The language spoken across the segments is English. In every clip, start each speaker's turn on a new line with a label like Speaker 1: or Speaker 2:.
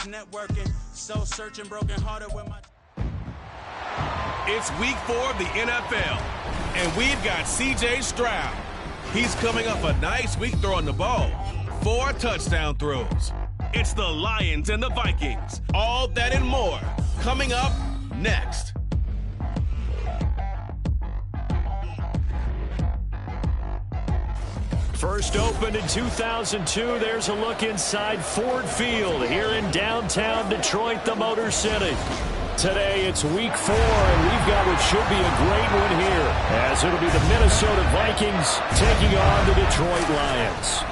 Speaker 1: Networking, so searching, broken hearted with my.
Speaker 2: It's week 4 of the NFL, and we've got C.J. Stroud. He's coming off a nice week throwing the ball. 4 touchdown throws. It's the Lions and the Vikings. All that and more coming up next.
Speaker 3: First opened in 2002, there's a look inside Ford Field here in downtown Detroit, the Motor City. Today it's week 4, and we've got what should be a great one here, as it'll be the Minnesota Vikings taking on the Detroit Lions.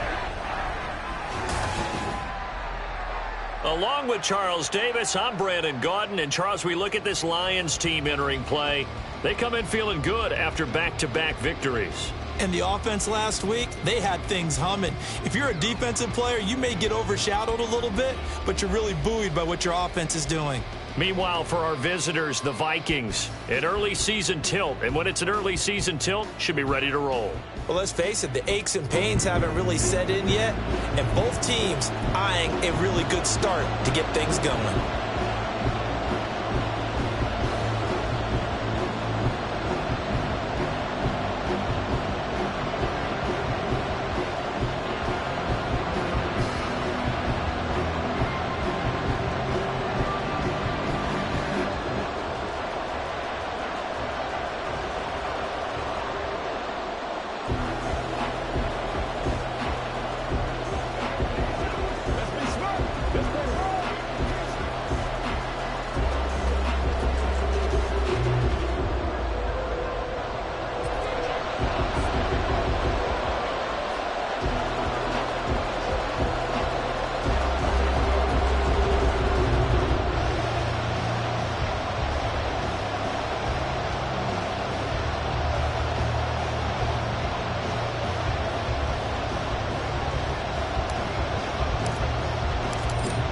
Speaker 3: Along with Charles Davis, I'm Brandon Gaudin. And Charles, we look at this Lions team entering play. They come in feeling good after back-to-back victories.
Speaker 4: And the offense last week, they had things humming. If you're a defensive player, you may get overshadowed a little bit, but you're really buoyed by what your offense is doing.
Speaker 3: Meanwhile, for our visitors, the Vikings, an early season tilt. And when it's an early season tilt, should be ready to roll.
Speaker 4: Well, let's face it, the aches and pains haven't really set in yet, and both teams eyeing a really good start to get things going.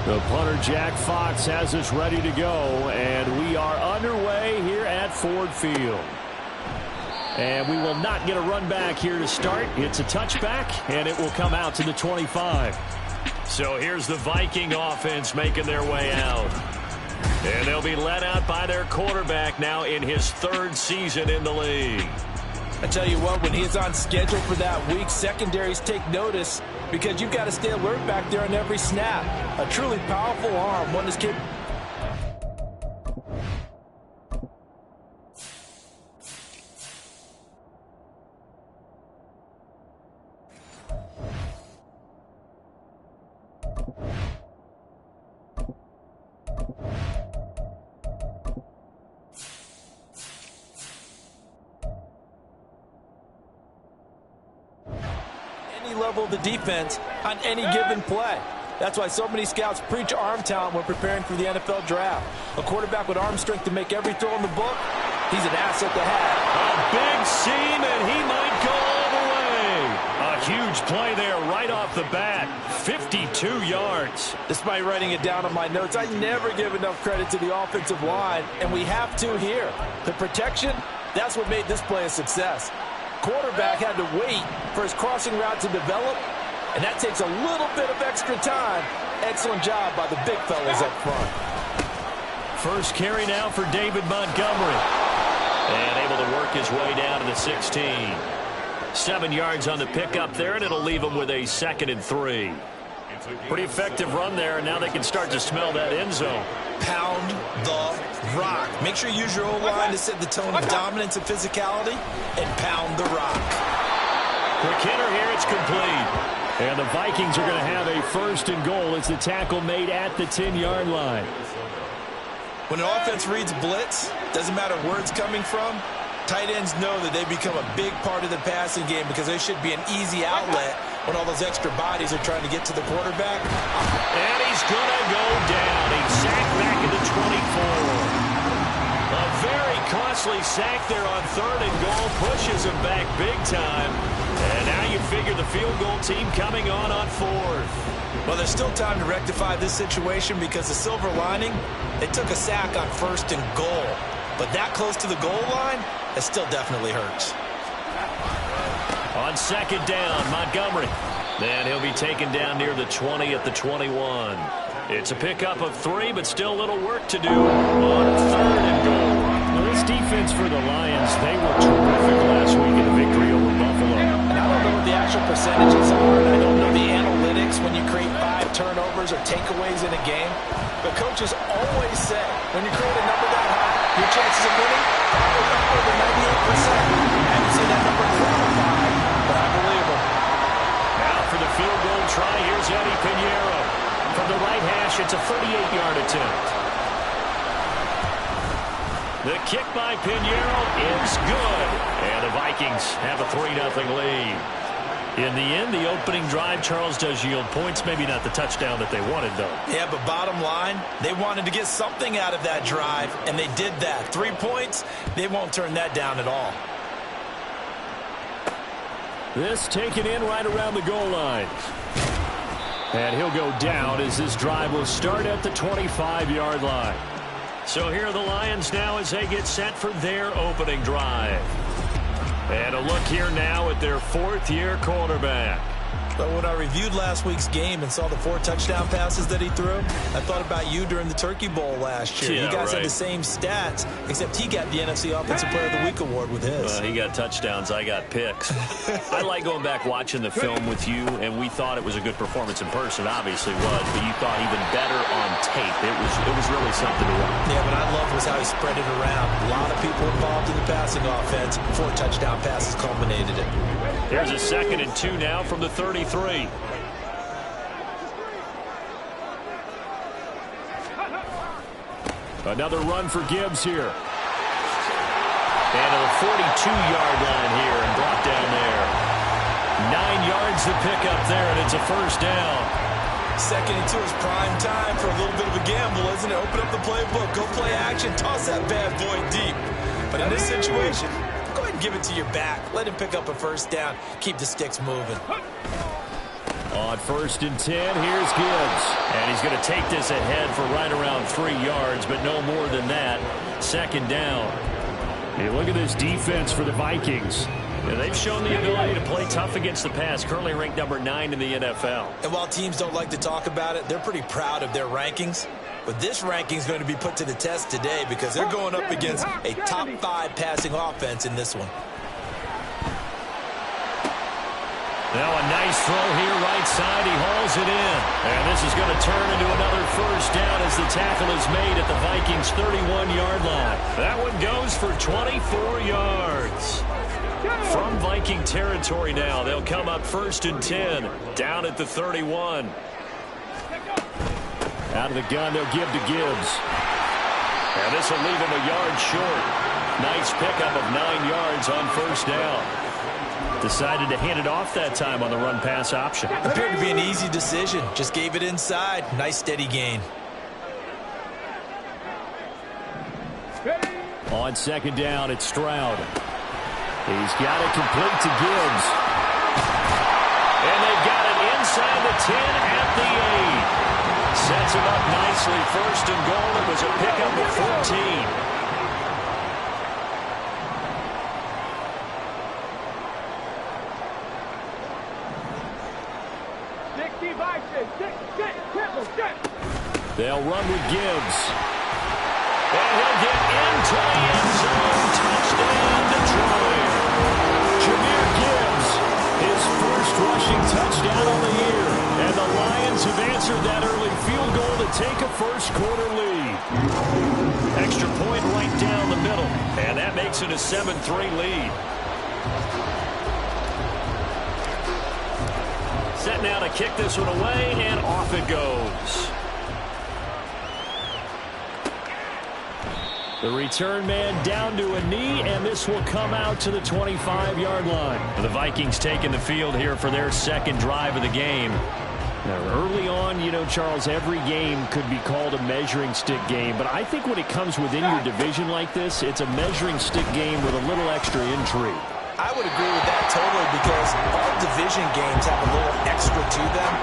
Speaker 3: The punter, Jack Fox, has us ready to go, and we are underway here at Ford Field. And we will not get a run back here to start. It's a touchback, and it will come out to the 25. So here's the Viking offense making their way out. And they'll be led out by their quarterback now in his 3rd season in the league.
Speaker 4: I tell you what, when he's on schedule for that week, secondaries take notice because you've got to stay alert back there on every snap. A truly powerful arm, one that's capable. Level of the defense on any given play. That's why so many scouts preach arm talent when preparing for the NFL draft. A quarterback with arm strength to make every throw in the book, he's an asset to have.
Speaker 3: A big seam, and he might go all the way. A huge play there right off the bat. 52 yards.
Speaker 4: Despite writing it down on my notes, I never give enough credit to the offensive line, and we have to here. The protection, that's what made this play a success. Quarterback had to wait for his crossing route to develop, and that takes a little bit of extra time. Excellent job by the big fellas up front.
Speaker 3: First carry now for David Montgomery. And able to work his way down to the 16. 7 yards on the pickup there, and it'll leave him with a 2nd and 3. Pretty effective run there, and now they can start to smell that end zone.
Speaker 4: Pound the rock. Make sure you use your O-line to set the tone of dominance and physicality, and pound the rock.
Speaker 3: Quick hitter here, it's complete. And the Vikings are going to have a 1st and goal as the tackle made at the 10-yard line.
Speaker 4: When an offense reads blitz, doesn't matter where it's coming from, tight ends know that they become a big part of the passing game because they should be an easy outlet when all those extra bodies are trying to get to the quarterback.
Speaker 3: And he's going to go down. He's sacked back at the 24. A very costly sack there on 3rd and goal. Pushes him back big time. And now you figure the field goal team coming on 4th.
Speaker 4: Well, there's still time to rectify this situation because the silver lining, they took a sack on 1st and goal. But that close to the goal line, it still definitely hurts.
Speaker 3: On 2nd down, Montgomery. Then he'll be taken down near the 20 at the 21. It's a pickup of 3, but still a little work to do on 3rd and goal. Well, this defense for the Lions, they were terrific last week in the victory over Buffalo.
Speaker 4: And I don't know what the actual percentages are, and I don't know the analytics when you create 5 turnovers or takeaways in a game. But coaches always say when you create a number that high, your chances of winning probably up over 98%. I haven't seen that number qualified, but I believe them.
Speaker 3: Now for the field goal try, here's Eddie Pinheiro. From the right hash, it's a 38-yard attempt. The kick by Pinheiro is good. And the Vikings have a 3-0 lead. In the end, the opening drive, Charles, does yield points. Maybe not the touchdown that they wanted, though.
Speaker 4: Yeah, but bottom line, they wanted to get something out of that drive, and they did that. 3 points, they won't turn that down at all.
Speaker 3: This taken in right around the goal line. And he'll go down as this drive will start at the 25-yard line. So here are the Lions now as they get set for their opening drive. And a look here now at their 4th-year quarterback.
Speaker 4: But when I reviewed last week's game and saw the 4 touchdown passes that he threw, I thought about you during the Turkey Bowl last year.
Speaker 3: Yeah,
Speaker 4: you guys
Speaker 3: right.
Speaker 4: had the same stats, except he got the NFC Offensive Player of the Week award with his.
Speaker 3: He got touchdowns, I got picks. I like going back watching the film with you, and we thought it was a good performance in person. Obviously was, but you thought even better on tape. It was really something to watch.
Speaker 4: Yeah, what I loved was how he spread it around. A lot of people involved in the passing offense. 4 touchdown passes culminated it.
Speaker 3: Here's a 2nd and 2 now from the 33. Another run for Gibbs here. And to the 42-yard line here and brought down there. 9 yards to pick up there, and it's a 1st down.
Speaker 4: 2nd and 2 is prime time for a little bit of a gamble, isn't it? Open up the playbook, go play action, toss that bad boy deep. But in this situation, go ahead and give it to your back. Let him pick up a 1st down. Keep the sticks moving.
Speaker 3: On 1st and 10, here's Gibbs. And he's going to take this ahead for right around 3 yards, but no more than that. 2nd down. Hey, look at this defense for the Vikings. Yeah, they've shown the ability to play tough against the pass, currently ranked number 9 in the NFL.
Speaker 4: And while teams don't like to talk about it, they're pretty proud of their rankings. But this ranking is going to be put to the test today because they're going up against a top 5 passing offense in this one.
Speaker 3: Now a nice throw here, right side. He hauls it in. And this is going to turn into another 1st down as the tackle is made at the Vikings' 31-yard line. That one goes for 24 yards. From Viking territory now, they'll come up 1st and 10, down at the 31. Out of the gun, they'll give to Gibbs. And this will leave him a yard short. Nice pickup of 9 yards on 1st down. Decided to hand it off that time on the run-pass option.
Speaker 4: Appeared to be an easy decision. Just gave it inside. Nice steady gain.
Speaker 3: On 2nd down, it's Stroud. He's got it complete to Gibbs. And they've got it inside the 10 at the 8. Sets him up nicely. 1st and goal. It was a pickup of 14. They'll run with Gibbs. And he'll get into the end zone. Touchdown, Detroit. Jahmyr Gibbs, his 1st rushing touchdown on the year. And the Lions have answered that early field goal to take a 1st quarter lead. Extra point right down the middle. And that makes it a 7-3 lead. Set now to kick this one away, and off it goes. The return man down to a knee, and this will come out to the 25-yard line. The Vikings taking the field here for their 2nd drive of the game. Now, early on, you know, Charles, every game could be called a measuring stick game, but I think when it comes within your division like this, it's a measuring stick game with a little extra intrigue.
Speaker 4: I would agree with that totally because all division games have a little extra to them.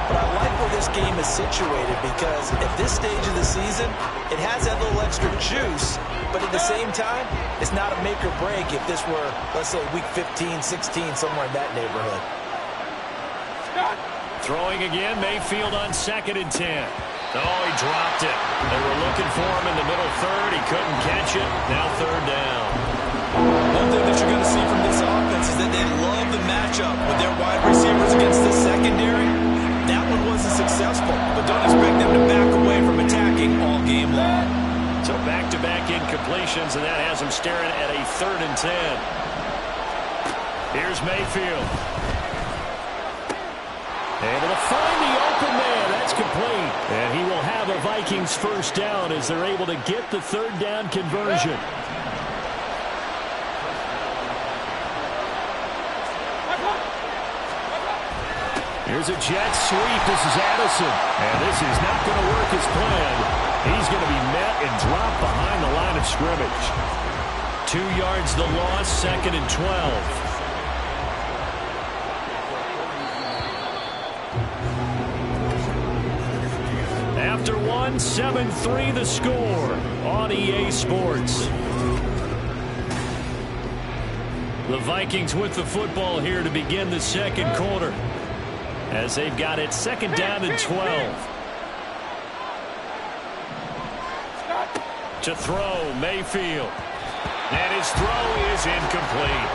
Speaker 4: But I like where this game is situated because at this stage of the season, it has that little extra juice. But at the same time, it's not a make or break if this were, let's say, week 15, 16, somewhere in that neighborhood.
Speaker 3: Throwing again, Mayfield on 2nd and 10. Oh, he dropped it. They were looking for him in the middle third. He couldn't catch it. Now third down.
Speaker 4: One thing that you're going to see from this offense is that they love the matchup with their wide receivers against this secondary. That one wasn't successful, but don't expect them to back away from attacking all game long.
Speaker 3: So back-to-back incompletions, and that has him staring at a 3rd and 10. Here's Mayfield. Able to find the open man. That's complete. And he will have a Vikings first down as they're able to get the 3rd down conversion. Here's a jet sweep. This is Addison. And this is not going to work as planned. He's going to be met and dropped behind the line of scrimmage. 2 yards the loss, 2nd and 12. After one, 7-3 the score on EA Sports. The Vikings with the football here to begin the 2nd quarter, as they've got it 2nd down and 12. To throw, Mayfield. And his throw is incomplete.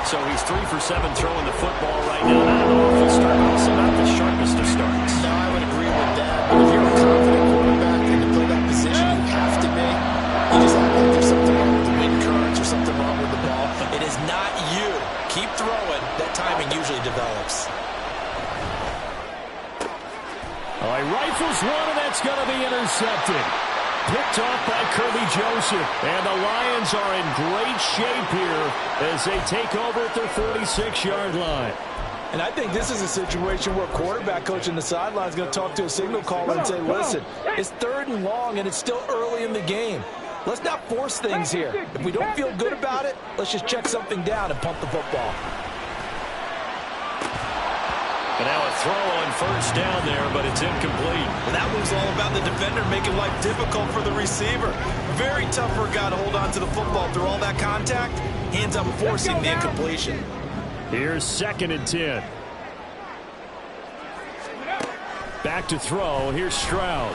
Speaker 3: So he's 3 for 7 throwing the football right now. Not an awful start, but also not the sharpest of starts.
Speaker 5: No, I would agree with that. But if you're a confident quarterback and to play that position, you have to be. You just act like there's something wrong with the wind currents or something wrong with the ball.
Speaker 4: It is not you. Keep throwing. That timing usually develops.
Speaker 3: Oh, he rifles one, and that's going to be intercepted. Picked off by Kirby Joseph. And the Lions are in great shape here as they take over at their 46-yard line.
Speaker 4: And I think this is a situation where quarterback coach in the sideline is going to talk to a signal caller and say, listen, it's 3rd and long, and it's still early in the game. Let's not force things here. If we don't feel good about it, let's just check something down and pump the football.
Speaker 3: And now a throw on first down there, but it's incomplete.
Speaker 4: Well, that was all about the defender making life difficult for the receiver. Very tough for a guy to hold on to the football through all that contact. He ends up forcing the incompletion.
Speaker 3: Here's 2nd and 10. Back to throw. Here's Stroud.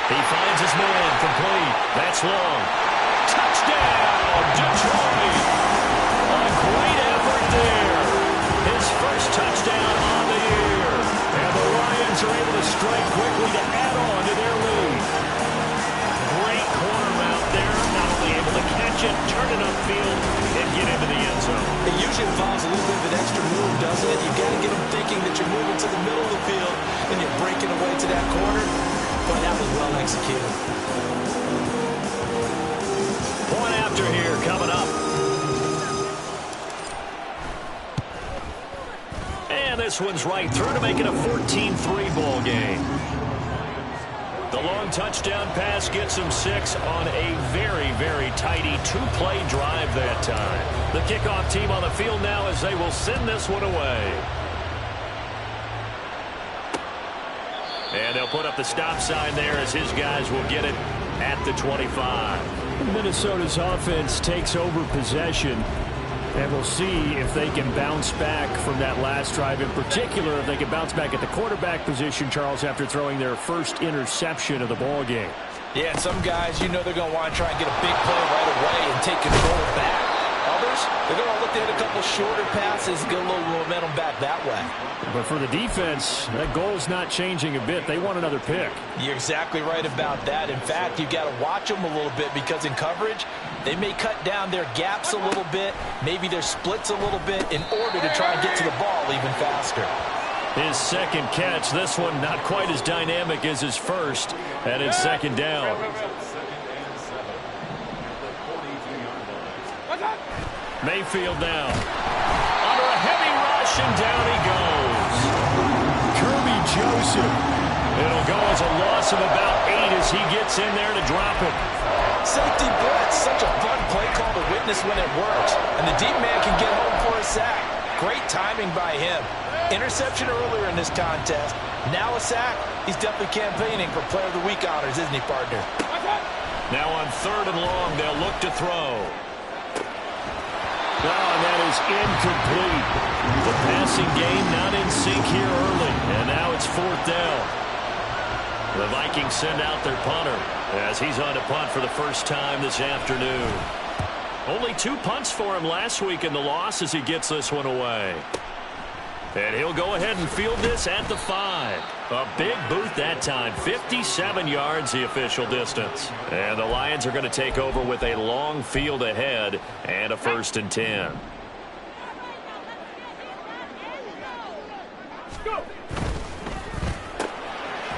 Speaker 3: He finds his man. Complete. That's long. Touchdown, Detroit. A great effort there. His first touchdown on the year. And the Lions are able to strike quickly to add on to their lead. Great corner route there. Not only able to catch it, turn it upfield, and get into the end zone.
Speaker 4: It usually involves a little bit of an extra move, doesn't it? You've got to get them thinking that you're moving to the middle of the field and you're breaking away to that corner. But that was well executed.
Speaker 3: Point after here coming up. And this one's right through to make it a 14-3 ball game. The long touchdown pass gets him 6 on a very, very tidy 2-play drive that time. The kickoff team on the field now as they will send this one away. And they'll put up the stop sign there as his guys will get it at the 25. Minnesota's offense takes over possession. And we'll see if they can bounce back from that last drive. In particular, if they can bounce back at the quarterback position, Charles, after throwing their first interception of the ball game.
Speaker 4: Yeah, and some guys, you know they're going to want to try and get a big play right away and take control back. Others, they're going to look to hit a couple shorter passes, get a little momentum back that way.
Speaker 3: But for the defense, that goal's not changing a bit. They want another pick.
Speaker 4: You're exactly right about that. In fact, you've got to watch them a little bit because in coverage, they may cut down their gaps a little bit, maybe their splits a little bit in order to try and get to the ball even faster.
Speaker 3: His second catch, this one not quite as dynamic as his first, and it's 2nd down. Mayfield now. Under a heavy rush, and down he goes. Kirby Joseph. It'll go as a loss of about 8 as he gets in there to drop it.
Speaker 4: Safety blitz, such a fun play call to witness when it works. And the deep man can get home for a sack. Great timing by him. Interception earlier in this contest. Now a sack. He's definitely campaigning for Player of the Week honors, isn't he, partner?
Speaker 3: Now on 3rd and long, they'll look to throw. and that is incomplete. The passing game not in sync here early, and now it's 4th down. The Vikings send out their punter as he's on to punt for the first time this afternoon. Only 2 punts for him last week in the loss as he gets this one away. And he'll go ahead and field this at the 5. A big boot that time. 57 yards the official distance. And the Lions are going to take over with a long field ahead and a 1st and 10.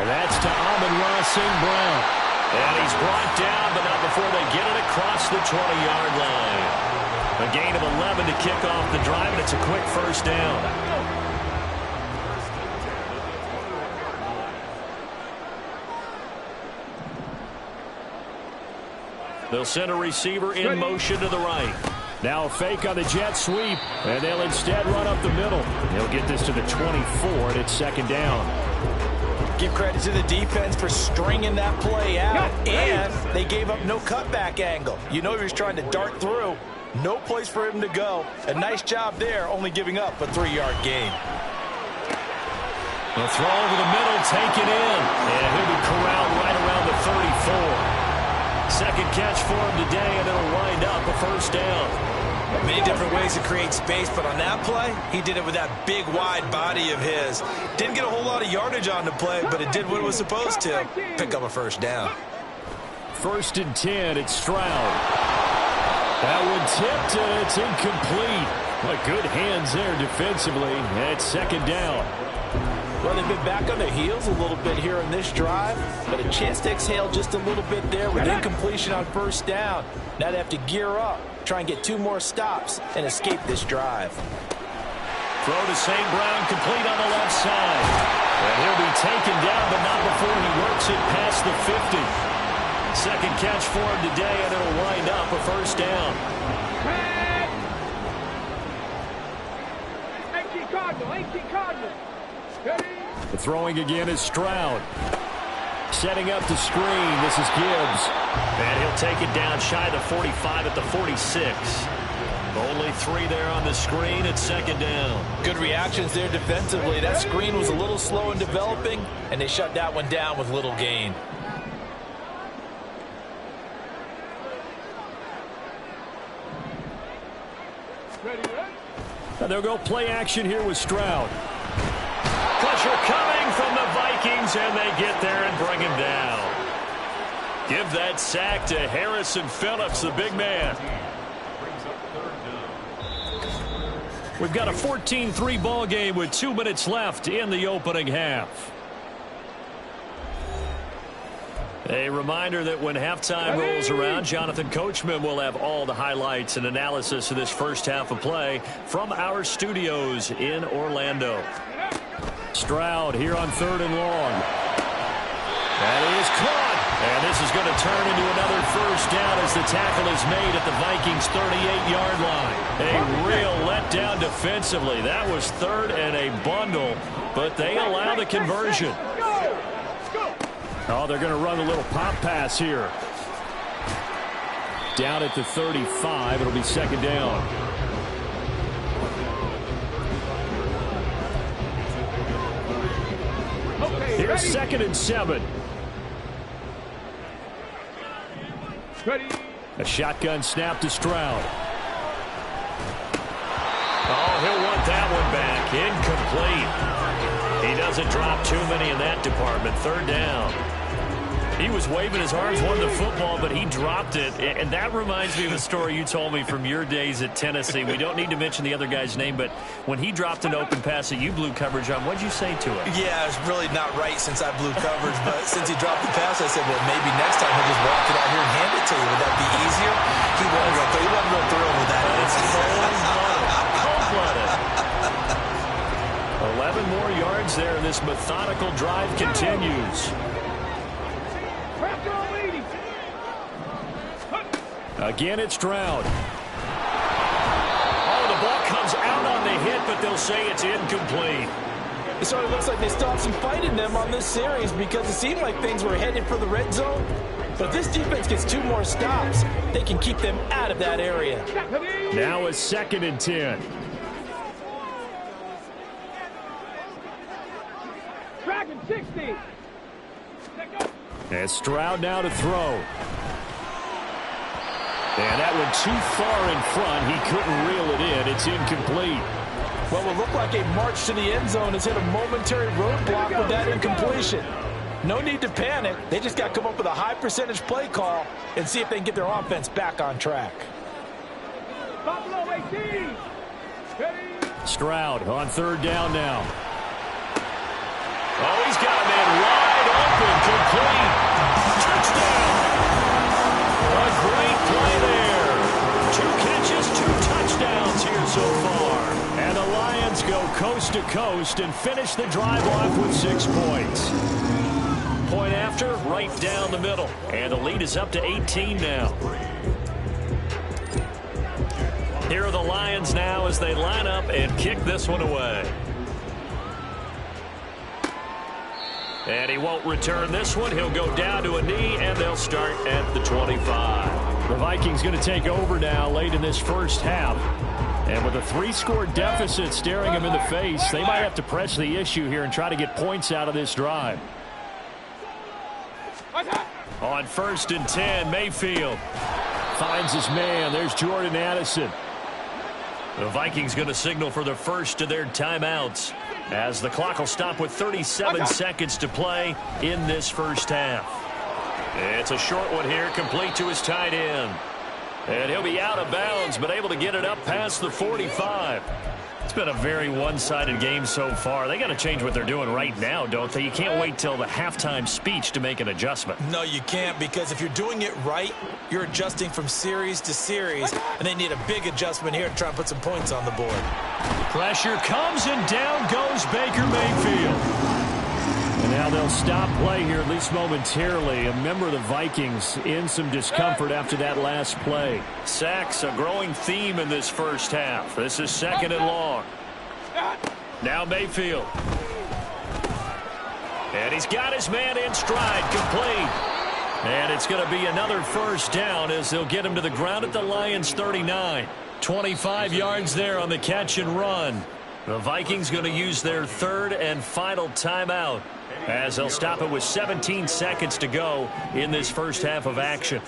Speaker 3: And that's to Amon-Ra St. Brown. And he's brought down, but not before they get it across the 20-yard line. A gain of 11 to kick off the drive, and it's a quick 1st down. They'll send a receiver in motion to the right. Now a fake on the jet sweep, and they'll instead run up the middle. He'll get this to the 24, and it's 2nd down.
Speaker 4: Give credit to the defense for stringing that play out, and they gave up no cutback angle. You know he was trying to dart through. No place for him to go. A nice job there, only giving up a 3-yard gain.
Speaker 3: The throw over the middle, taken in, and he'll be corralled right around the 34. 2nd catch for him today, and it'll wind up a 1st down.
Speaker 4: Many different ways to create space, but on that play, he did it with that big, wide body of his. Didn't get a whole lot of yardage on the play, but it did what it was supposed to. Pick up a 1st down.
Speaker 3: 1st and 10, it's Stroud. That one tipped, and it's incomplete. But good hands there defensively, and it's 2nd down.
Speaker 4: Well, they've been back on their heels a little bit here in this drive, but a chance to exhale just a little bit there with incompletion on 1st down. Now they have to gear up, try and get 2 more stops, and escape this drive.
Speaker 3: Throw to St. Brown, complete on the left side. And he'll be taken down, but not before he works it past the 50. 2nd catch for him today, and it'll wind up a 1st down.
Speaker 6: 18 Cardinal.
Speaker 3: The throwing again is Stroud. Setting up the screen. This is Gibbs. And he'll take it down shy of the 45 at the 46. Only 3 there on the screen. It's 2nd down.
Speaker 4: Good reactions there defensively. That screen was a little slow in developing, and they shut that one down with little gain.
Speaker 3: And they'll go play action here with Stroud. Pressure coming from the Vikings, and they get there and bring him down. Give that sack to Harrison Phillips, the big man. We've got a 14-3 ball game with 2 minutes left in the opening half. A reminder that when halftime rolls around, Jonathan Coachman will have all the highlights and analysis of this first half of play from our studios in Orlando. Stroud here on 3rd and long. That is caught. And this is going to turn into another 1st down as the tackle is made at the Vikings' 38-yard line. A real letdown defensively. That was 3rd and a bundle, but they allow the conversion. Oh, they're going to run a little pop pass here. Down at the 35. It'll be 2nd down. Here's 2nd and 7. A shotgun snap to Stroud. Oh, he'll want that one back. Incomplete. He doesn't drop too many in that department. 3rd down. He was waving his arms, wanted the football, but he dropped it. And that reminds me of a story you told me from your days at Tennessee. We don't need to mention the other guy's name, but when he dropped an open pass that you blew coverage on, what'd you say to him?
Speaker 4: Yeah, it's really not right since I blew coverage, but since he dropped the pass, I said, well, maybe next time he'll just walk it out here and hand it to you. Would that be easier? He wasn't real thrilled with that.
Speaker 3: It's cold-blooded. 11 more yards there, and this methodical drive continues. Again, it's Stroud. Oh, the ball comes out on the hit, but they'll say it's incomplete.
Speaker 4: It sort of looks like they still have some fight in them on this series because it seemed like things were headed for the red zone. But if this defense gets 2 more stops, they can keep them out of that area.
Speaker 3: Now a 2nd and 10.
Speaker 6: Dragon 60.
Speaker 3: And Stroud now to throw. And that one too far in front. He couldn't reel it in. It's incomplete.
Speaker 4: Well, it looked like a march to the end zone has hit a momentary roadblock with that incompletion. No need to panic. They just got to come up with a high percentage play call and see if they can get their offense back on track.
Speaker 6: Buffalo 18.
Speaker 3: Stroud on 3rd down now. Oh, he's got a man wide open, complete. Touchdown. A great play there. 2 catches, 2 touchdowns here so far. And the Lions go coast to coast and finish the drive off with 6 points. Point after, right down the middle. And the lead is up to 18 now. Here are the Lions now as they line up and kick this one away. And he won't return this one. He'll go down to a knee, and they'll start at the 25. The Vikings going to take over now late in this first half. And with a 3-score deficit staring them in the face, they might have to press the issue here and try to get points out of this drive. On 1st and 10, Mayfield finds his man. There's Jordan Addison. The Vikings going to signal for the first of their timeouts as the clock will stop with 37 seconds to play in this first half. It's a short one here, complete to his tight end. And he'll be out of bounds, but able to get it up past the 45. It's been a very one-sided game so far. They got to change what they're doing right now, don't they? You can't wait till the halftime speech to make an adjustment.
Speaker 4: No, you can't, because if you're doing it right, you're adjusting from series to series, and they need a big adjustment here to try and put some points on the board.
Speaker 3: Pressure comes, and down goes Baker Mayfield. And now they'll stop play here, at least momentarily. A member of the Vikings in some discomfort after that last play. Sacks, a growing theme in this first half. This is 2nd and long. Now Mayfield. And he's got his man in stride, complete. And it's going to be another first down as they'll get him to the ground at the Lions' 39. 25 yards there on the catch and run. The Vikings going to use their 3rd and final timeout as they'll stop it with 17 seconds to go in this first half of action.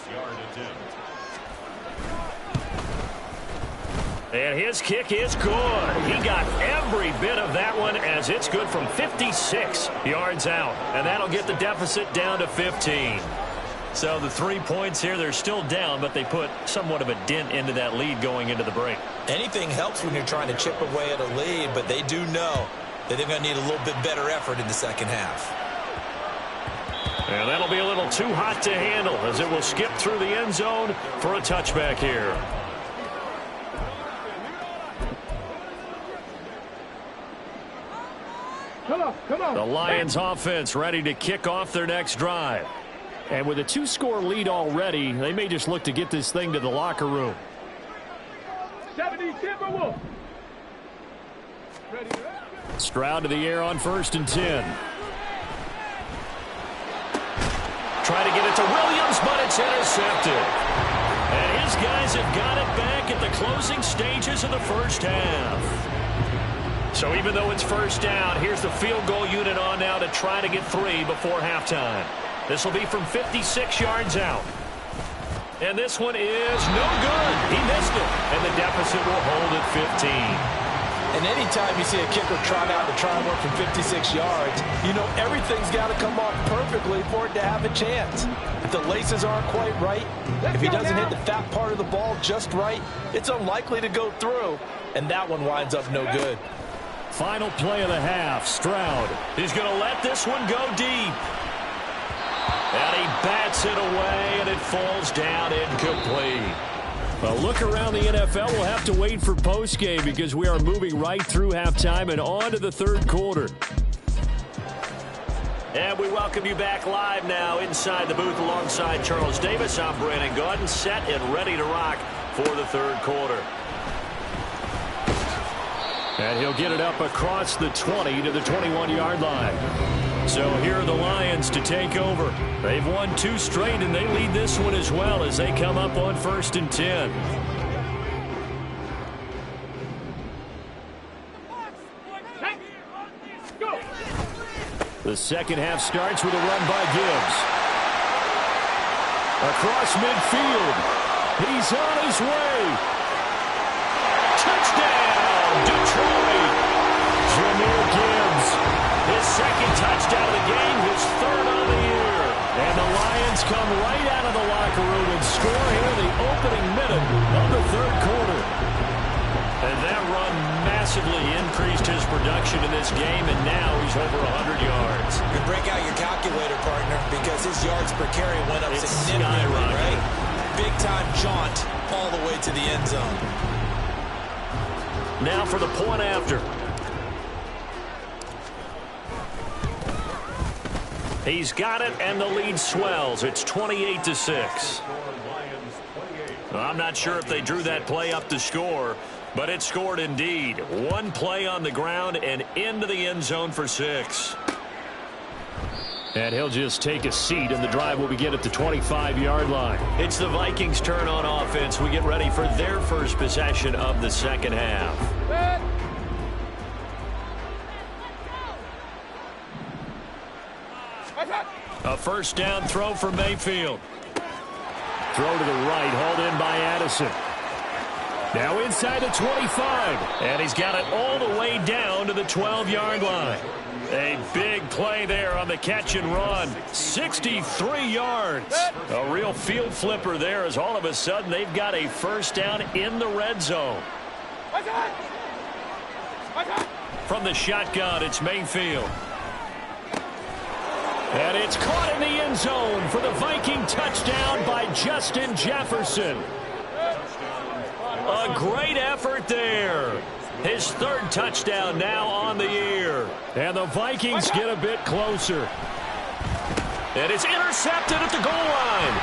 Speaker 3: And his kick is good. He got every bit of that one as it's good from 56 yards out. And that'll get the deficit down to 15. So the 3 points here, they're still down, but they put somewhat of a dent into that lead going into the break.
Speaker 4: Anything helps when you're trying to chip away at a lead, but they do know that they're going to need a little bit better effort in the second half.
Speaker 3: And that'll be a little too hot to handle as it will skip through the end zone for a touchback here.
Speaker 6: Come on.
Speaker 3: The Lions offense ready to kick off their next drive. And with a 2-score lead already, they may just look to get this thing to the locker room.
Speaker 6: 70 Timberwolves.
Speaker 3: Stroud to the air on 1st and 10. Try to get it to Williams, but it's intercepted. And his guys have got it back at the closing stages of the first half. So even though it's first down, here's the field goal unit on now to try to get 3 before halftime. This will be from 56 yards out. And this one is no good. He missed it. And the deficit will hold at 15.
Speaker 4: And anytime you see a kicker trot out to try and work from 56 yards, you know everything's got to come off perfectly for it to have a chance. If the laces aren't quite right, if he doesn't hit the fat part of the ball just right, it's unlikely to go through. And that one winds up no good.
Speaker 3: Final play of the half, Stroud. He's going to let this one go deep. And he bats it away, and it falls down incomplete. A look around the NFL. We'll have to wait for postgame because we are moving right through halftime and on to the 3rd quarter. And we welcome you back live now inside the booth alongside Charles Davis. I'm Brandon Gaudin, set and ready to rock for the 3rd quarter. And he'll get it up across the 20 to the 21-yard line. So here are the Lions to take over. They've won 2 straight, and they lead this one as well as they come up on 1st and 10. The second half starts with a run by Gibbs. Across midfield. He's on his way. Touchdown, Detroit. Jahmyr Gibbs. His second touchdown of the game, his 3rd on the year. And the Lions come right out of the locker room and score here in the opening minute of the 3rd quarter. And that run massively increased his production in this game, and now he's over 100 yards.
Speaker 4: You can break out your calculator, partner, because his yards per carry went up significantly, right? Big-time jaunt all the way to the end zone.
Speaker 3: Now for the point after. He's got it, and the lead swells. It's 28-6. I'm not sure if they drew that play up to score, but it scored indeed. 1 play on the ground and into the end zone for 6. And he'll just take a seat, and the drive will begin at the 25-yard line. It's the Vikings' turn on offense. We get ready for their first possession of the second half. A first down throw for Mayfield. Throw to the right, hauled in by Addison. Now inside the 25, and he's got it all the way down to the 12-yard line. A big play there on the catch and run. 63 yards. A real field flipper there as all of a sudden they've got a first down in the red zone. From the shotgun, it's Mayfield. And it's caught in the end zone for the Viking touchdown by Justin Jefferson. A great effort there. His 3rd touchdown now on the year. And the Vikings get a bit closer. And it's intercepted at the goal line.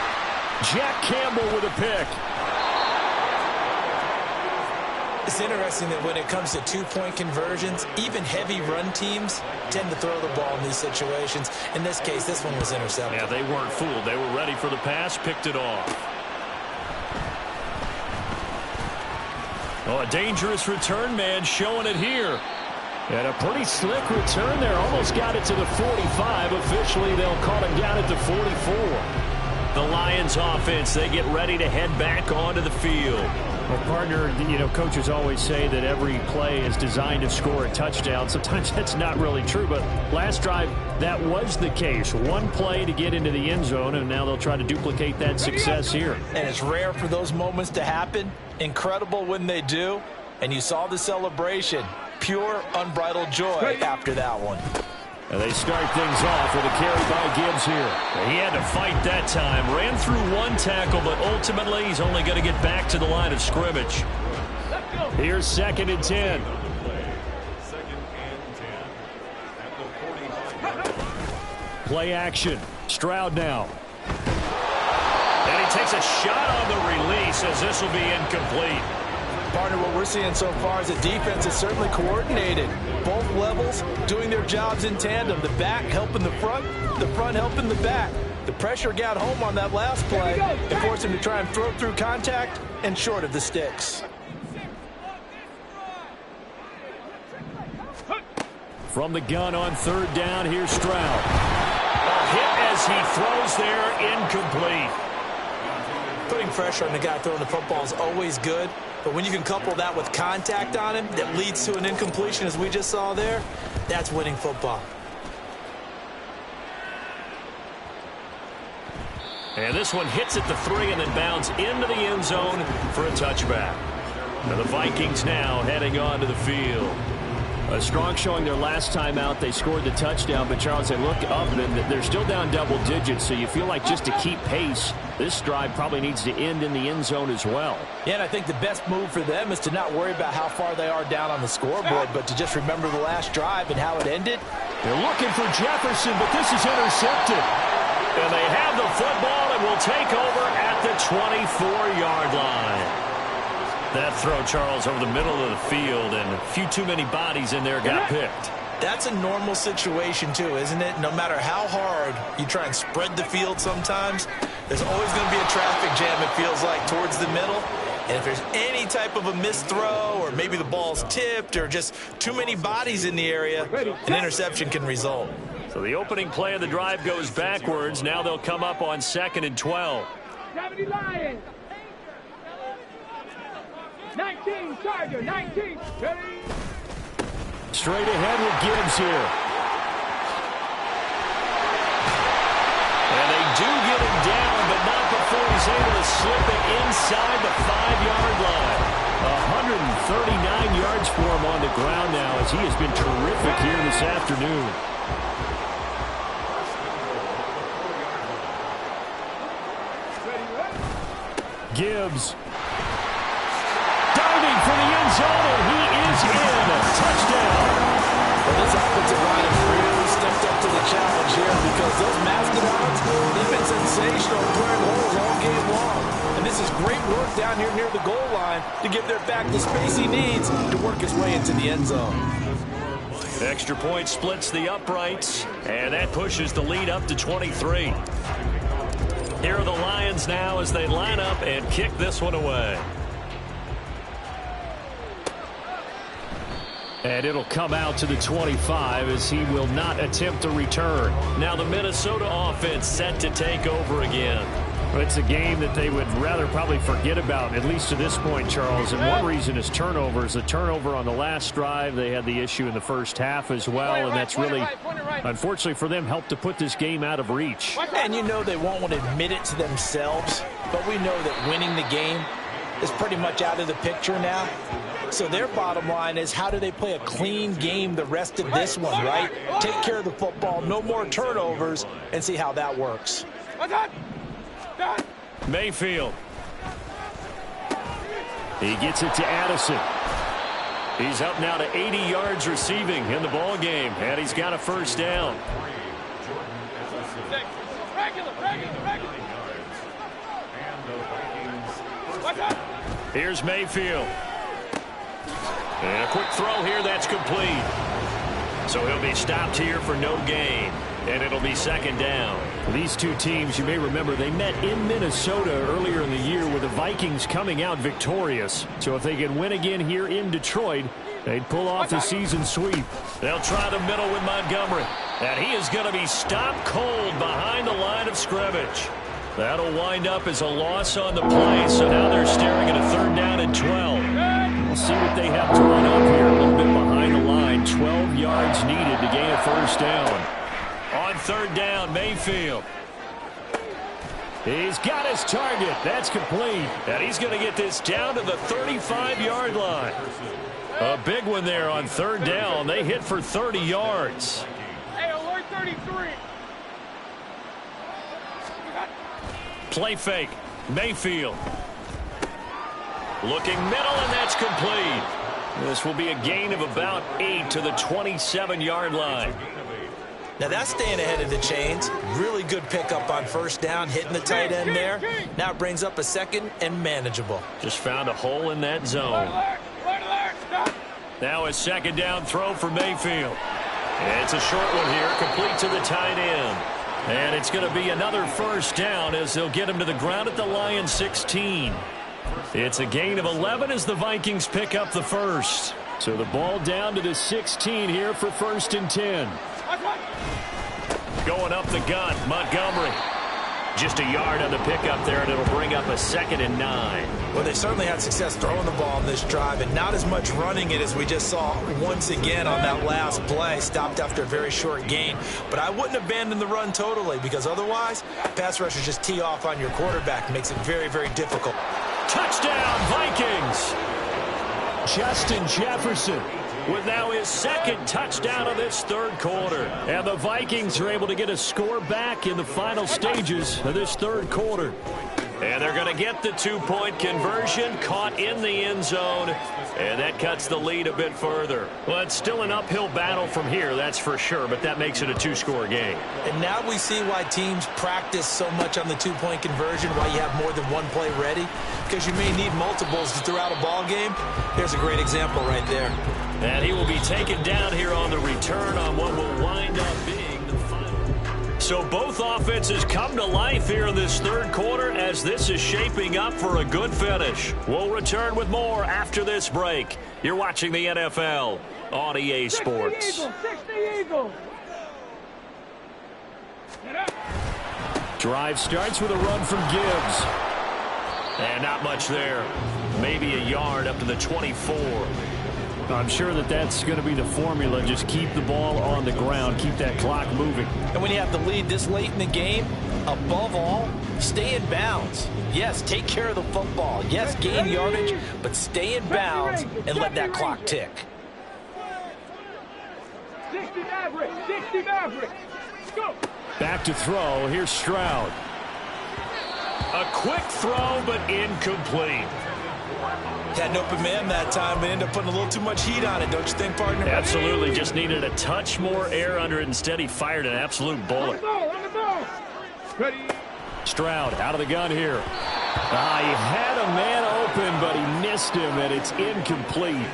Speaker 3: Jack Campbell with a pick.
Speaker 4: It's interesting that when it comes to 2-point conversions, even heavy run teams tend to throw the ball in these situations. In this case, this one was intercepted.
Speaker 3: Yeah, they weren't fooled. They were ready for the pass, picked it off. Oh, a dangerous return man showing it here. And a pretty slick return there. Almost got it to the 45. Officially, they'll call him down at the 44. The Lions offense, they get ready to head back onto the field. Well, partner, you know, coaches always say that every play is designed to score a touchdown. Sometimes that's not really true, but last drive, that was the case. 1 play to get into the end zone, and now they'll try to duplicate that success here.
Speaker 4: And it's rare for those moments to happen. Incredible when they do. And you saw the celebration. Pure, unbridled joy after that one.
Speaker 3: And they start things off with a carry by Gibbs here. He had to fight that time. Ran through 1 tackle, but ultimately he's only going to get back to the line of scrimmage. Here's 2nd and 10. Play action. Stroud now. And he takes a shot on the release as this will be incomplete.
Speaker 4: Partner, what we're seeing so far is a defense is certainly coordinated. Both levels doing their jobs in tandem. The back helping the front helping the back. The pressure got home on that last play and forced him to try and throw through contact and short of the sticks.
Speaker 3: From the gun on 3rd down, here's Stroud. A hit as he throws there, incomplete.
Speaker 4: Putting pressure on the guy throwing the football is always good. But when you can couple that with contact on him that leads to an incompletion, as we just saw there, that's winning football.
Speaker 3: And this one hits at the 3 and then bounds into the end zone for a touchback. And the Vikings now heading on to the field. A strong showing their last time out. They scored the touchdown, but Charles, they look up and they're still down double digits, so you feel like just to keep pace, this drive probably needs to end in the end zone as well.
Speaker 4: Yeah, and I think the best move for them is to not worry about how far they are down on the scoreboard, but to just remember the last drive and how it ended.
Speaker 3: They're looking for Jefferson, but this is intercepted. And they have the football and will take over at the 24-yard line. That throw, Charles, over the middle of the field, and a few too many bodies in there got picked.
Speaker 4: That's a normal situation, too, isn't it? No matter how hard you try and spread the field sometimes, there's always going to be a traffic jam, it feels like, towards the middle. And if there's any type of a missed throw, or maybe the ball's tipped, or just too many bodies in the area, an interception can result.
Speaker 3: So the opening play of the drive goes backwards. Now they'll come up on 2nd and 12.
Speaker 6: 70 Lions. 19 Charger. 19. Ready?
Speaker 3: Straight ahead with Gibbs here. And they do get him down, but not before he's able to slip it inside the 5-yard line. 139 yards for him on the ground now, as he has been terrific here this afternoon. Gibbs. Diving for the end zone, and he is in. Touchdown.
Speaker 4: Well, this offensive line has really stepped up to the challenge here, because those mastodons, they've been sensational clearing holes all game long. And this is great work down here near the goal line to give their back the space he needs to work his way into the end zone.
Speaker 3: Extra point splits the uprights, and that pushes the lead up to 23. Here are the Lions now as they line up and kick this one away. And it'll come out to the 25 as he will not attempt a return. Now the Minnesota offense set to take over again. Well, it's a game that they would rather probably forget about, at least to this point, Charles. And one reason is turnovers. A turnover on the last drive. They had the issue in the first half as well, and that's really, unfortunately for them, helped to put this game out of reach.
Speaker 4: And you know they won't want to admit it to themselves, but we know that winning the game is pretty much out of the picture now. So their bottom line is, how do they play a clean game the rest of this one, right? Take care of the football, no more turnovers, and see how that works.
Speaker 3: Mayfield. He gets it to Addison. He's up now to 80 yards receiving in the ball game, and he's got a first down. Here's Mayfield. And a quick throw here, that's complete. So he'll be stopped here for no gain, and it'll be 2nd down. These two teams, you may remember, they met in Minnesota earlier in the year with the Vikings coming out victorious. So if they can win again here in Detroit, they'd pull off the season sweep. They'll try the middle with Montgomery. And he is going to be stopped cold behind the line of scrimmage. That'll wind up as a loss on the play, so now they're staring at a 3rd down and 12. We'll see what they have to run up here. A little bit behind the line. 12 yards needed to gain a first down. On 3rd down, Mayfield. He's got his target. That's complete. And he's going to get this down to the 35-yard line. A big one there on 3rd down. They hit for 30 yards.
Speaker 6: Hey, alert 33.
Speaker 3: Play fake. Mayfield. Looking middle, and that's complete. This will be a gain of about 8 to the 27-yard line.
Speaker 4: Now that's staying ahead of the chains. Really good pickup on 1st down, hitting the tight end there. Now it brings up a 2nd and manageable.
Speaker 3: Just found a hole in that zone. Now a 2nd down throw for Mayfield. It's a short one here, complete to the tight end. And it's going to be another first down as they'll get him to the ground at the Lions 16. It's a gain of 11 as the Vikings pick up the first. So the ball down to the 16 here for 1st and 10. Going up the gut, Montgomery. Just a yard on the pickup there, and it'll bring up a 2nd and 9.
Speaker 4: Well, they certainly had success throwing the ball on this drive, and not as much running it as we just saw once again on that last play. Stopped after a very short gain. But I wouldn't abandon the run totally, because otherwise, pass rushers just tee off on your quarterback. Makes it very, very difficult.
Speaker 3: Touchdown, Vikings! Justin Jefferson with now his 2nd touchdown of this 3rd quarter. And the Vikings are able to get a score back in the final stages of this 3rd quarter. And they're going to get the two-point conversion, caught in the end zone, and that cuts the lead a bit further. Well, it's still an uphill battle from here, that's for sure, but that makes it a two-score game.
Speaker 4: And now we see why teams practice so much on the two-point conversion, why you have more than one play ready, because you may need multiples throughout a ball game. Here's a great example right there.
Speaker 3: And he will be taken down here on the return on what will wind up being the final. So both offenses come to life here in this third quarter as this is shaping up for a good finish. We'll return with more after this break. You're watching the NFL on EA Sports.
Speaker 6: 60 Eagles.
Speaker 3: Drive starts with a run from Gibbs. And not much there. Maybe a yard up to the 24. I'm sure that that's going to be the formula. Just keep the ball on the ground. Keep that clock moving.
Speaker 4: And when you have the lead this late in the game, above all, stay in bounds. Yes, take care of the football. Yes, gain yardage, but stay in bounds and let that clock tick.
Speaker 6: 60 Maverick. 60 Maverick. Go.
Speaker 3: Back to throw. Here's Stroud. A quick throw, but incomplete.
Speaker 4: Had an open man that time, but ended up putting a little too much heat on it, don't you think, partner?
Speaker 3: Absolutely. Just needed a touch more air under it. Instead, he fired an absolute bullet.
Speaker 6: On the ball. Ready.
Speaker 3: Stroud out of the gun here. He had a man open, but he missed him, and it's incomplete.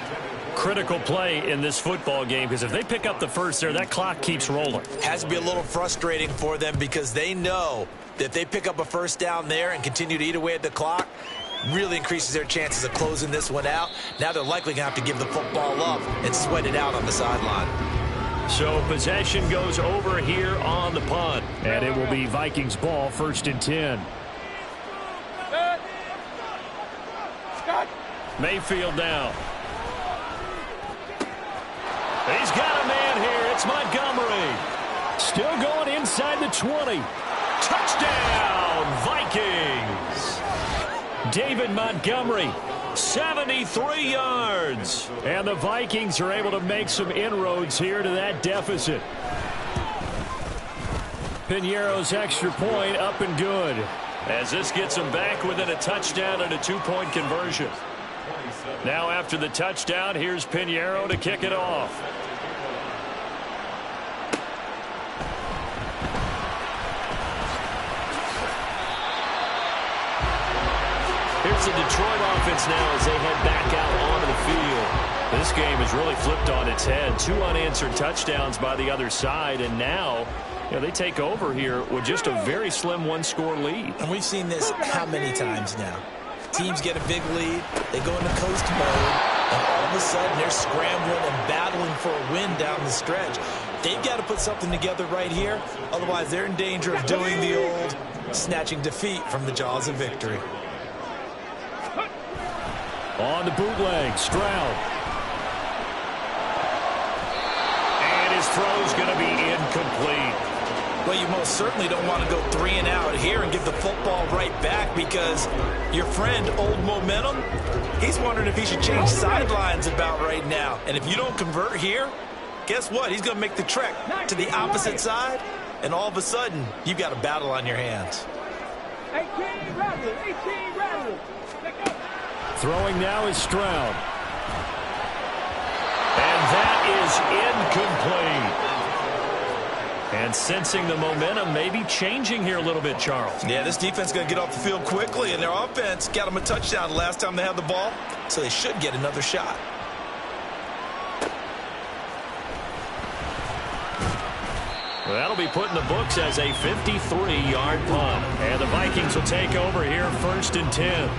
Speaker 3: Critical play in this football game, because if they pick up the first there, that clock keeps rolling.
Speaker 4: Has to be a little frustrating for them because they know that if they pick up a first down there and continue to eat away at the clock, really increases their chances of closing this one out. Now they're likely going to have to give the football up and sweat it out on the sideline.
Speaker 3: So possession goes over here on the punt. And it will be Vikings ball, 1st and 10. Mayfield down. He's got a man here. It's Montgomery. Still going inside the 20. Touchdown, Vikings. David Montgomery, 73 yards. And the Vikings are able to make some inroads here to that deficit. Piñeiro's extra point up and good, as this gets them back within a touchdown and a two-point conversion. Now after the touchdown, here's Piñeiro to kick it off. Here's the Detroit offense now as they head back out onto the field. This game has really flipped on its head. 2 unanswered touchdowns by the other side, and now they take over here with just a very slim one-score lead.
Speaker 4: And we've seen this how many times now? Teams get a big lead, they go into coast mode, and all of a sudden they're scrambling and battling for a win down the stretch. They've got to put something together right here, otherwise they're in danger of doing the old snatching defeat from the jaws of victory.
Speaker 3: On the bootleg, Stroud. And his throw's going to be incomplete.
Speaker 4: Well, you most certainly don't want to go 3 and out here and give the football right back, because your friend, Old Momentum, he's wondering if he should change sidelines about right now. And if you don't convert here, guess what? He's going to make the trek to the opposite side, and all of a sudden, you've got a battle on your hands.
Speaker 6: 18 rattlers. 18 rattlers.
Speaker 3: Throwing now is Stroud. And that is incomplete. And sensing the momentum maybe changing here a little bit, Charles.
Speaker 4: Yeah, this defense is going to get off the field quickly, and their offense got them a touchdown the last time they had the ball, so they should get another shot.
Speaker 3: Well, that'll be put in the books as a 53-yard punt. And the Vikings will take over here, 1st and 10.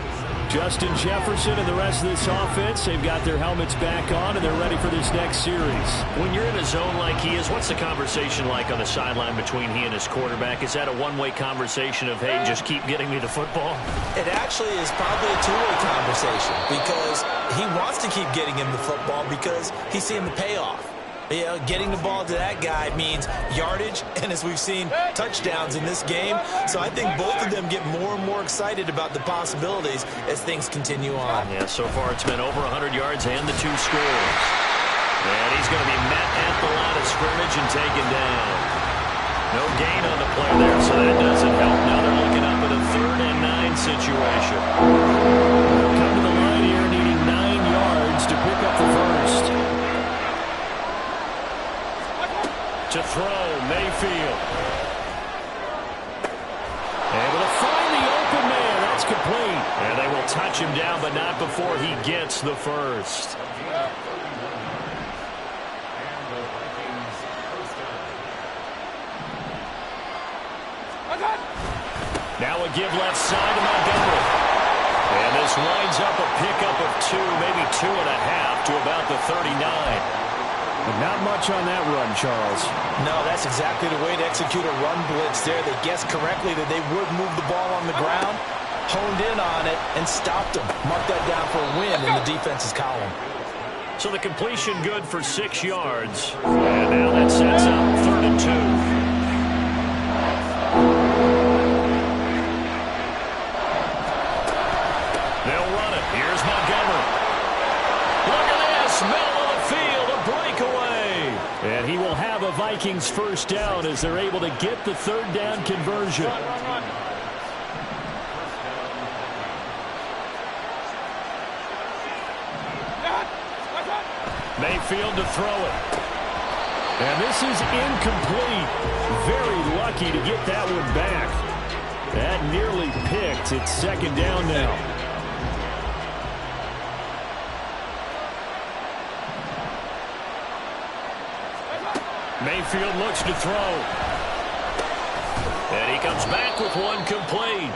Speaker 3: Justin Jefferson and the rest of this offense, they've got their helmets back on, and they're ready for this next series. When you're in a zone like he is, what's the conversation like on the sideline between he and his quarterback? Is that a one-way conversation of, hey, just keep getting me the football?
Speaker 4: It actually is probably a two-way conversation, because he wants to keep getting him the football because he's seeing the payoff. You know, getting the ball to that guy means yardage, and as we've seen, touchdowns in this game. So I think both of them get more and more excited about the possibilities as things continue on.
Speaker 3: Yeah, so far it's been over 100 yards and the 2 scores. And he's going to be met at the line of scrimmage and taken down. No gain on the play there, so that doesn't help. Now they're looking up at a 3rd and 9 situation. touch him down, but not before he gets the first. Now a give left side to Montgomery. And this winds up a pickup of 2, maybe 2.5 to about the 39.
Speaker 7: But not much on that run, Charles.
Speaker 4: No, that's exactly the way to execute a run blitz there. They guessed correctly that they would move the ball on the ground, honed in on it, and stopped them. Mark that down for a win in the defense's column.
Speaker 3: So the completion good for 6 yards. And now that sets up 3rd and 2. They'll run it. Here's Montgomery. Look at this. Middle of the field. A breakaway. And he will have a Vikings first down as they're able to get the 3rd down conversion. Mayfield to throw it. And this is incomplete. Very lucky to get that one back. That nearly picked. It's 2nd down now. Mayfield looks to throw. And he comes back with one complete.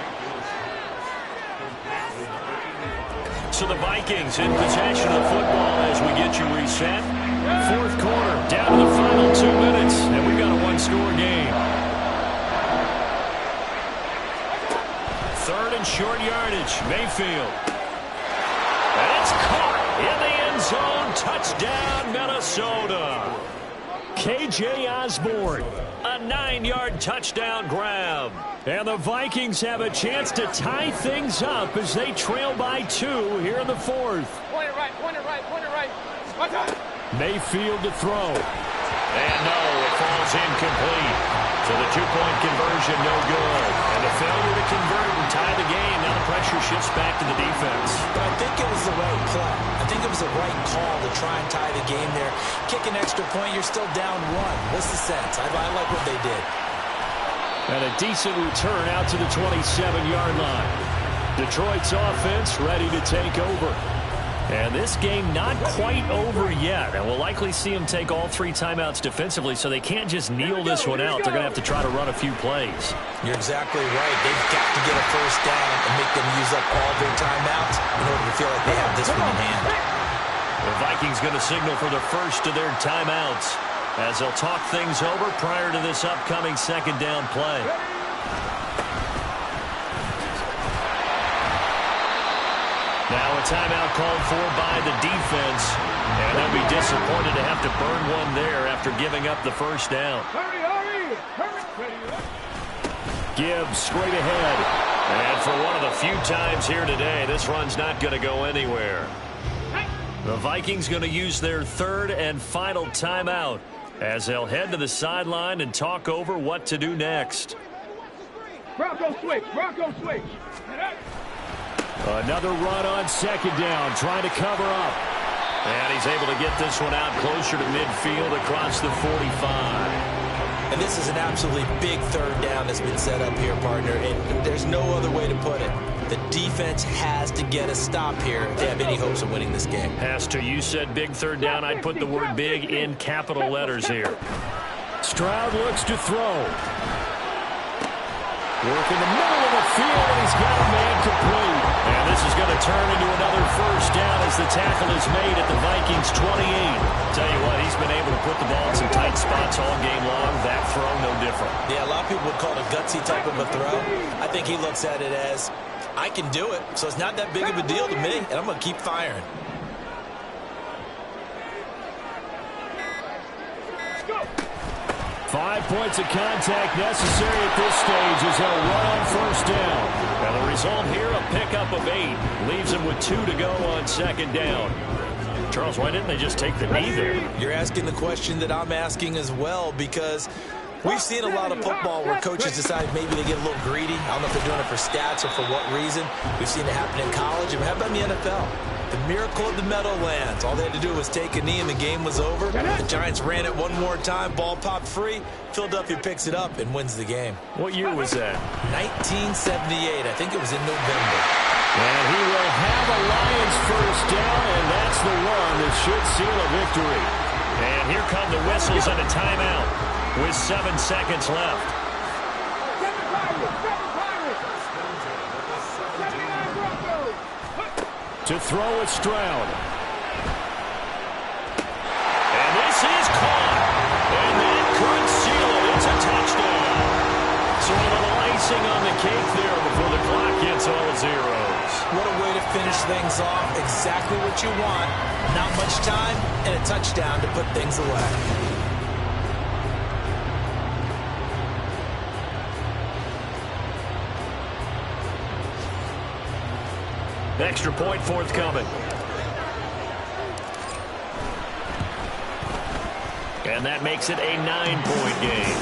Speaker 3: So the Vikings in possession of the football as we get you reset. 4th quarter, down to the final 2 minutes, and we've got a 1-score game. 3rd and short yardage, Mayfield. And it's caught in the end zone. Touchdown, Minnesota. K.J. Osborne, a 9-yard touchdown grab. And the Vikings have a chance to tie things up as they trail by 2 here in the 4th.
Speaker 6: Point it right, point it right, point it right.
Speaker 3: Mayfield to throw. And no, it falls incomplete. So the 2-point conversion no good. And the failure to convert and tie the game. Now the pressure shifts back to the defense.
Speaker 4: But I think it was the right play. I think it was the right call to try and tie the game there. Kick an extra point, you're still down 1. What's the sense? I like what they did.
Speaker 3: And a decent return out to the 27-yard line. Detroit's offense ready to take over. And this game not quite over yet. And we'll likely see them take all 3 timeouts defensively, so they can't just kneel this one out. They're going to have to try to run a few plays.
Speaker 4: You're exactly right. They've got to get a first down and make them use up all their timeouts in order to feel like they have this one in hand.
Speaker 3: The Vikings going to signal for the first of their timeouts as they'll talk things over prior to this upcoming 2nd down play. Now a timeout called for by the defense, and they'll be disappointed to have to burn one there after giving up the first down.
Speaker 6: Hurry, hurry.
Speaker 3: Gibbs straight ahead. And for one of the few times here today, this run's not going to go anywhere. The Vikings going to use their 3rd and final timeout as they'll head to the sideline and talk over what to do next.
Speaker 6: Bronco switch, Bronco switch.
Speaker 3: Another run on 2nd down, trying to cover up. And he's able to get this one out closer to midfield across the 45.
Speaker 4: And this is an absolutely big 3rd down that's been set up here, partner. And there's no other way to put it. The defense has to get a stop here if they have any hopes of winning this game.
Speaker 3: Has to. You said big 3rd down. I'd put the word big in capital letters here. Stroud looks to throw. Work in the middle of the field, and he's got a man complete. And this is going to turn into another first down as the tackle is made at the Vikings' 28. Tell you what, he's been able to put the ball in some tight spots all game long. That throw, no different.
Speaker 4: Yeah, a lot of people would call it a gutsy type of a throw. I think he looks at it as, I can do it, so it's not that big of a deal to me, and I'm going to keep firing.
Speaker 6: Let's go.
Speaker 3: 5 points of contact necessary at this stage as they'll run on first down. Now the result here, a pickup of 8. Leaves them with 2 to go on 2nd down. Charles, why didn't they just take the knee there?
Speaker 4: You're asking the question that I'm asking as well, because we've seen a lot of football where coaches decide maybe they get a little greedy. I don't know if they're doing it for stats or for what reason. We've seen it happen in college. And how about in the NFL? The miracle of the Meadowlands. All they had to do was take a knee and the game was over. The Giants ran it one more time. Ball popped free. Philadelphia picks it up and wins the game.
Speaker 3: What year was that?
Speaker 4: 1978. I think it was in November.
Speaker 3: And he will have a Lions first down, and that's the one that should seal a victory. And here come the whistles and a timeout with 7 seconds left. To throw is Stroud. And this is caught. And that could seal it. It's a touchdown. So a little icing on the cake there before the clock gets all zeros.
Speaker 4: What a way to finish things off. Exactly what you want. Not much time and a touchdown to put things away.
Speaker 3: Extra point forthcoming. And that makes it a 9-point game.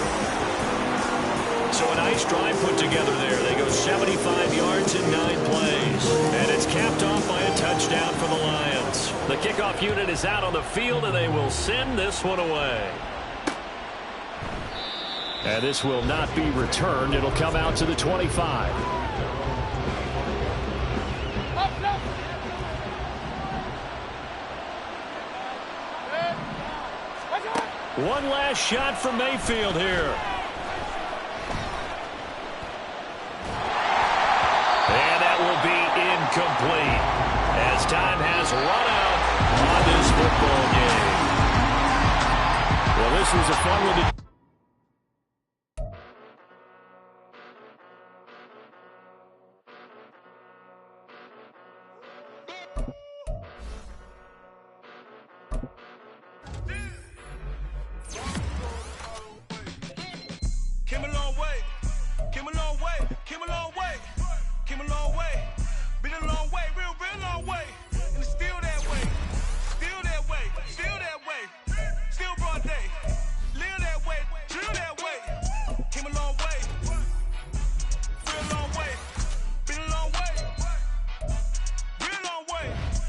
Speaker 3: So a nice drive put together there. They go 75 yards in 9 plays. And it's capped off by a touchdown for the Lions. The kickoff unit is out on the field, and they will send this one away. And this will not be returned. It'll come out to the 25. One last shot from Mayfield here. And that will be incomplete as time has run out on this football game. Well, this was a fun one to